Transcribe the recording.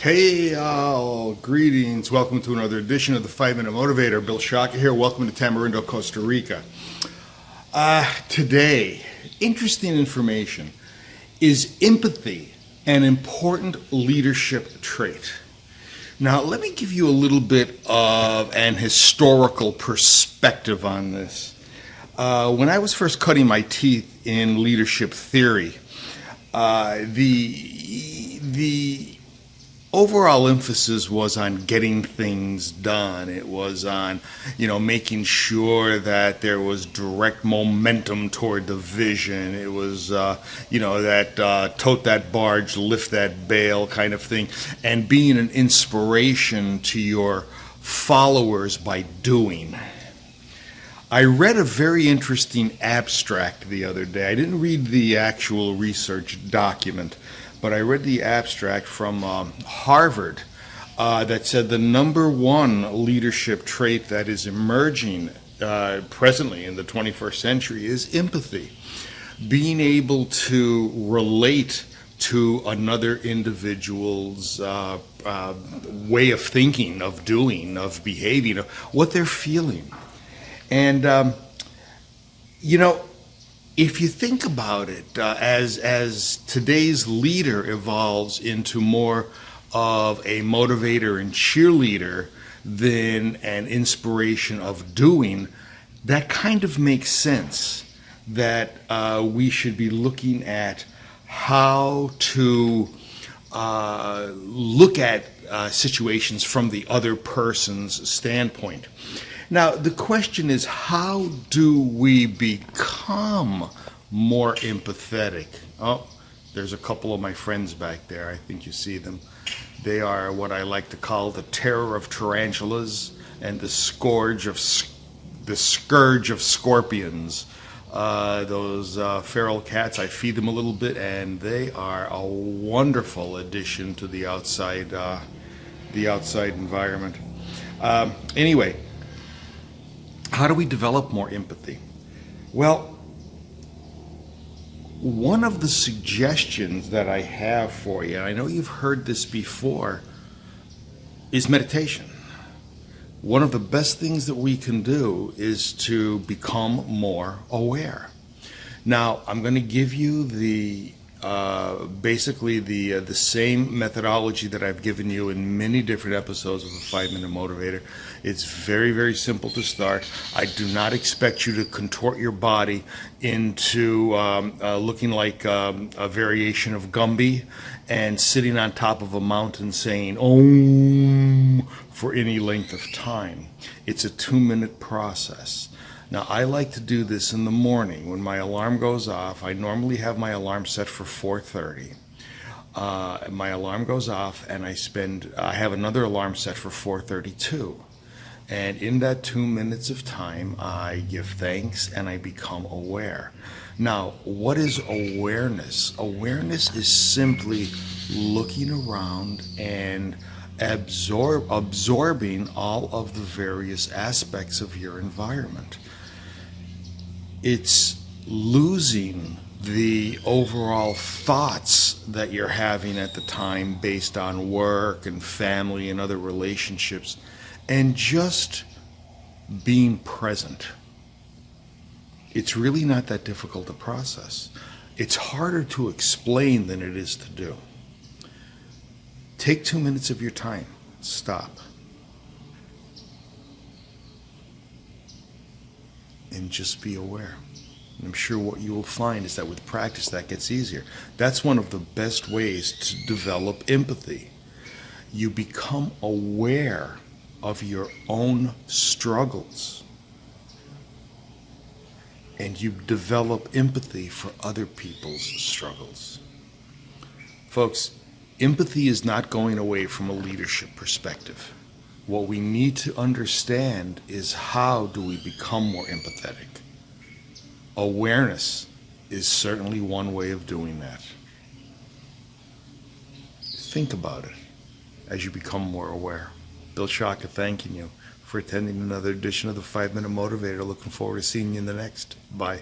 Hey, all, greetings. Welcome to another edition of the 5-Minute Motivator. Bill Shaka here. Welcome to Tamarindo, Costa Rica. Today, interesting information. Is empathy an important leadership trait? Now, let me give you a little bit of an historical perspective on this. When I was first cutting my teeth in leadership theory, the overall emphasis was on getting things done. It was on, making sure that there was direct momentum toward the vision. It was, that tote that barge, lift that bale kind of thing, and being an inspiration to your followers by doing. I read a very interesting abstract the other day. I didn't read the actual research document, but I read the abstract from Harvard that said the number one leadership trait that is emerging presently in the 21st century is empathy. Being able to relate to another individual's way of thinking, of doing, of behaving, of what they're feeling. And, if you think about it, as today's leader evolves into more of a motivator and cheerleader than an inspiration of doing, that kind of makes sense that we should be looking at how to look at situations from the other person's standpoint. Now, the question is, how do we become more empathetic? Oh, there's a couple of my friends back there. I think you see them. They are what I like to call the terror of tarantulas and the scourge of scorpions. Those feral cats, I feed them a little bit, and they are a wonderful addition to the outside environment. Anyway. How do we develop more empathy? Well, one of the suggestions that I have for you, and I know you've heard this before, is meditation. One of the best things that we can do is to become more aware. Now, I'm going to give you basically the same methodology that I've given you in many different episodes of the 5-Minute Motivator. It's very, very simple to start. I do not expect you to contort your body into looking like a variation of Gumby and sitting on top of a mountain saying "Om" for any length of time. It's a 2-minute process. Now, I like to do this in the morning when my alarm goes off. I normally have my alarm set for 4:30. My alarm goes off, and I have another alarm set for 4:32. And in that 2 minutes of time, I give thanks and I become aware. Now, what is awareness? Awareness is simply looking around and absorbing all of the various aspects of your environment. It's losing the overall thoughts that you're having at the time based on work and family and other relationships, and just being present. It's really not that difficult to process. It's harder to explain than it is to do. Take 2 minutes of your time. Stop. And just be aware. And I'm sure what you will find is that with practice that gets easier. That's one of the best ways to develop empathy. You become aware of your own struggles, and you develop empathy for other people's struggles. Folks, empathy is not going away from a leadership perspective. What we need to understand is, how do we become more empathetic? Awareness is certainly one way of doing that. Think about it as you become more aware. Bill Shaka thanking you for attending another edition of the 5-Minute Motivator. Looking forward to seeing you in the next. Bye.